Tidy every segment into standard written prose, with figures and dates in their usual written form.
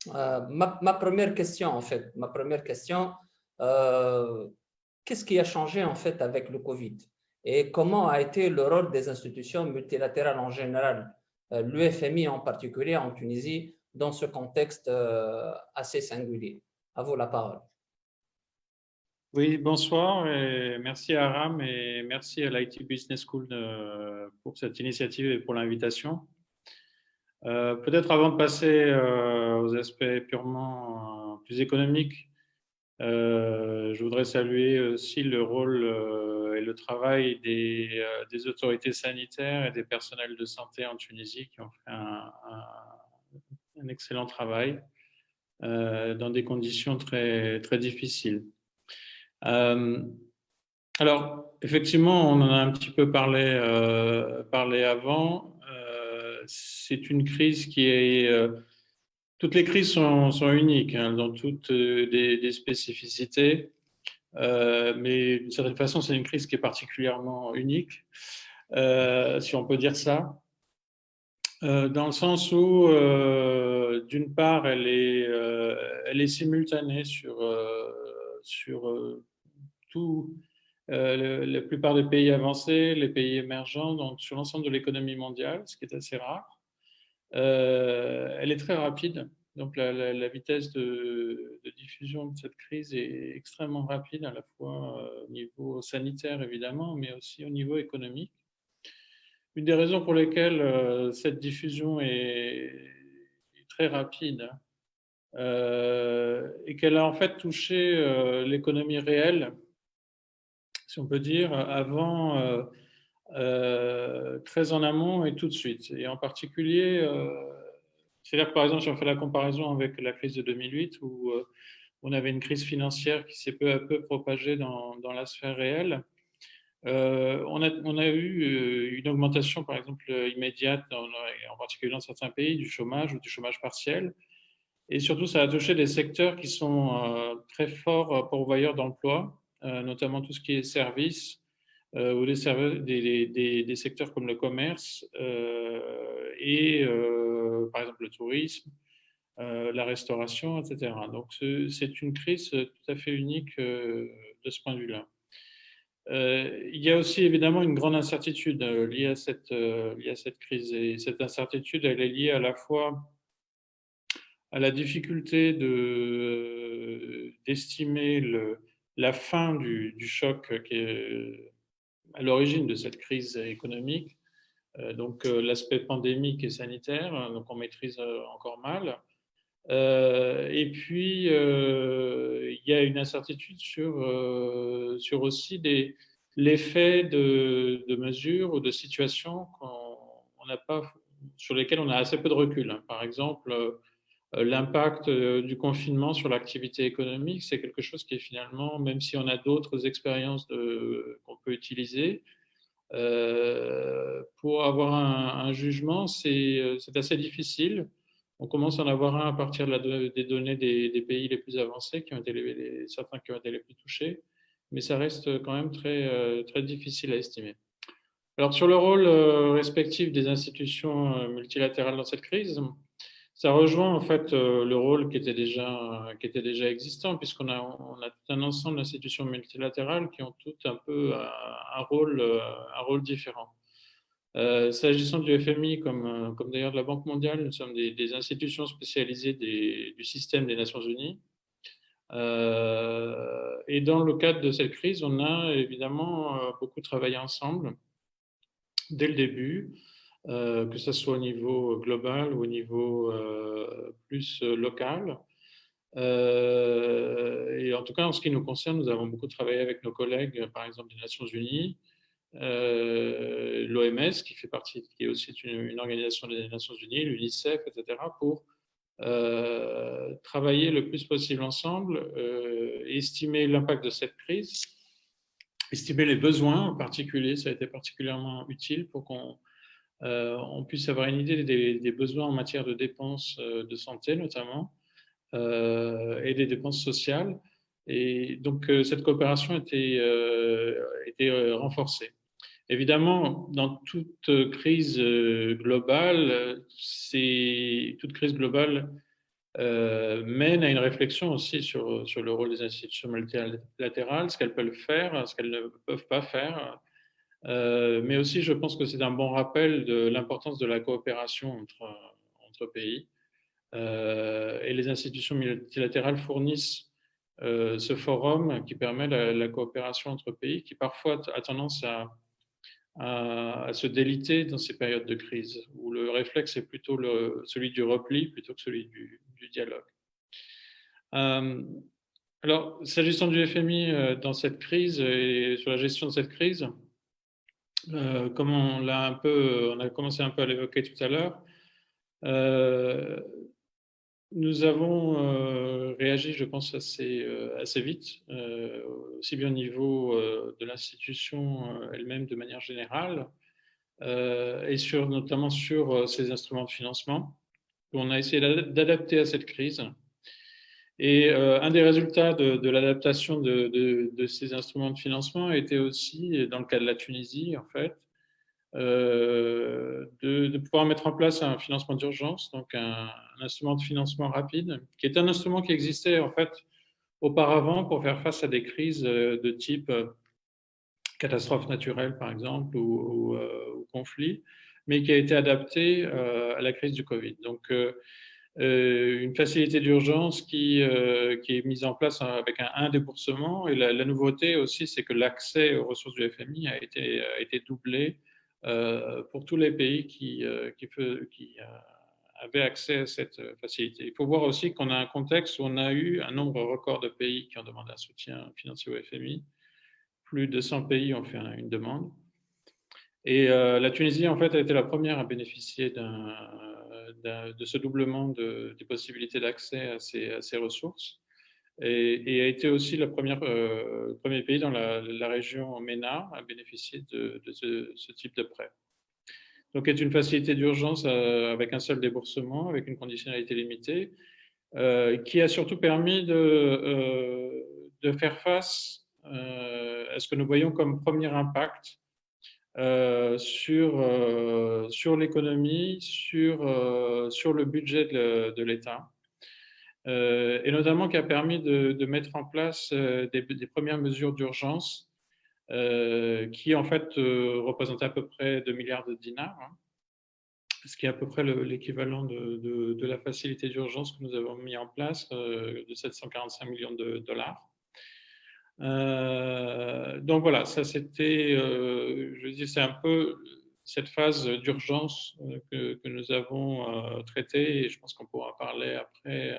Ma première question, en fait, euh, qu'est-ce qui a changé en fait avec le Covid et comment a été le rôle des institutions multilatérales en général, l'UFMI en particulier en Tunisie, dans ce contexte assez singulier? À vous la parole. Oui, bonsoir et merci à Aram et merci à l'IT Business School pour cette initiative et pour l'invitation. Peut-être avant de passer aux aspects purement plus économiques, je voudrais saluer aussi le rôle et le travail des autorités sanitaires et des personnels de santé en Tunisie qui ont fait un excellent travail dans des conditions très, très difficiles. Euh, Alors, effectivement, on en a un petit peu parlé avant. C'est une crise qui est… toutes les crises sont uniques, hein, dans toutes des spécificités, mais d'une certaine façon, c'est une crise qui est particulièrement unique, si on peut dire ça, dans le sens où, d'une part, elle est simultanée sur tout la plupart des pays avancés, les pays émergents, donc sur l'ensemble de l'économie mondiale, ce qui est assez rare. Elle est très rapide, donc la vitesse de diffusion de cette crise est extrêmement rapide, à la fois au niveau sanitaire évidemment, mais aussi au niveau économique. Une des raisons pour lesquelles cette diffusion est très rapide et qu'elle a en fait touché l'économie réelle, si on peut dire, avant, très en amont et tout de suite. Et en particulier, c'est-à-dire que par exemple, si on fait la comparaison avec la crise de 2008, où on avait une crise financière qui s'est peu à peu propagée dans la sphère réelle, on a eu une augmentation, par exemple, immédiate, en particulier dans certains pays, du chômage ou du chômage partiel. Et surtout, ça a touché des secteurs qui sont très forts pourvoyeurs d'emplois, notamment tout ce qui est services ou des secteurs comme le commerce et, par exemple, le tourisme, la restauration, etc. Donc, c'est une crise tout à fait unique de ce point de vue-là. Il y a aussi évidemment une grande incertitude liée à cette crise. Et cette incertitude, elle est liée à la fois à la difficulté d'estimer la fin du choc qui est à l'origine de cette crise économique, donc l'aspect pandémique et sanitaire, donc on maîtrise encore mal. Et puis, il y a une incertitude sur aussi l'effet de mesures ou de situations qu'on n'a pas, sur lesquelles on a assez peu de recul, hein. Par exemple, l'impact du confinement sur l'activité économique, c'est quelque chose qui est finalement, même si on a d'autres expériences qu'on peut utiliser, pour avoir un jugement, c'est assez difficile. On commence à en avoir un à partir des données des pays les plus avancés, qui ont été certains qui ont été les plus touchés, mais ça reste quand même très, très difficile à estimer. Alors, sur le rôle respectif des institutions multilatérales dans cette crise, ça rejoint en fait le rôle qui était déjà existant, on a tout un ensemble d'institutions multilatérales qui ont toutes un peu un rôle différent. S'agissant du FMI, comme d'ailleurs de la Banque mondiale, nous sommes des institutions spécialisées du système des Nations Unies. Et dans le cadre de cette crise, on a évidemment beaucoup travaillé ensemble dès le début, que ce soit au niveau global ou au niveau plus local. Et en tout cas, en ce qui nous concerne, nous avons beaucoup travaillé avec nos collègues, par exemple des Nations Unies, l'OMS, qui est aussi une organisation des Nations Unies, l'UNICEF, etc., pour travailler le plus possible ensemble, estimer l'impact de cette crise, estimer les besoins en particulier. Ça a été particulièrement utile pour qu'on on puisse avoir une idée des besoins en matière de dépenses de santé notamment et des dépenses sociales. Et donc cette coopération était renforcée. Évidemment, dans toute crise globale, toute crise globale mène à une réflexion aussi sur le rôle des institutions multilatérales, ce qu'elles peuvent faire, ce qu'elles ne peuvent pas faire. Mais aussi, je pense que c'est un bon rappel de l'importance de la coopération entre pays. Et les institutions multilatérales fournissent ce forum qui permet la coopération entre pays, qui parfois a tendance à se déliter dans ces périodes de crise, où le réflexe est plutôt celui du repli plutôt que celui du dialogue. Alors, s'agissant du FMI dans cette crise et sur la gestion de cette crise, comme on a commencé un peu à l'évoquer tout à l'heure, nous avons réagi, je pense, assez vite, aussi bien au niveau de l'institution elle-même de manière générale, et notamment sur ces instruments de financement. On a essayé d'adapter à cette crise. Et un des résultats de l'adaptation de ces instruments de financement était aussi, dans le cas de la Tunisie, en fait, de pouvoir mettre en place un financement d'urgence, donc un instrument de financement rapide, qui est un instrument qui existait en fait auparavant pour faire face à des crises de type catastrophe naturelle, par exemple, ou conflit, mais qui a été adapté à la crise du Covid. Donc, une facilité d'urgence qui est mise en place avec un déboursement. Et la nouveauté aussi, c'est que l'accès aux ressources du FMI a été doublé pour tous les pays qui avaient accès à cette facilité. Il faut voir aussi qu'on a un contexte où on a eu un nombre record de pays qui ont demandé un soutien financier au FMI. Plus de 100 pays ont fait une demande. Et la Tunisie, en fait, a été la première à bénéficier de ce doublement des possibilités d'accès à ces ressources et a été aussi le premier pays dans la région MENA à bénéficier de ce type de prêt. Donc, c'est une facilité d'urgence avec un seul déboursement, avec une conditionnalité limitée, qui a surtout permis de faire face à ce que nous voyons comme premier impact sur l'économie, sur le budget de l'État, et notamment qui a permis de mettre en place des premières mesures d'urgence qui en fait représentent à peu près 2 milliards de dinars, hein, ce qui est à peu près l'équivalent de la facilité d'urgence que nous avons mis en place de 745 millions de dollars. Donc voilà, ça c'était, je dis, c'est un peu cette phase d'urgence que nous avons traitée, et je pense qu'on pourra parler après,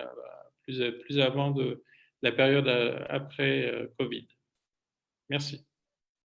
plus avant de la période après Covid. Merci.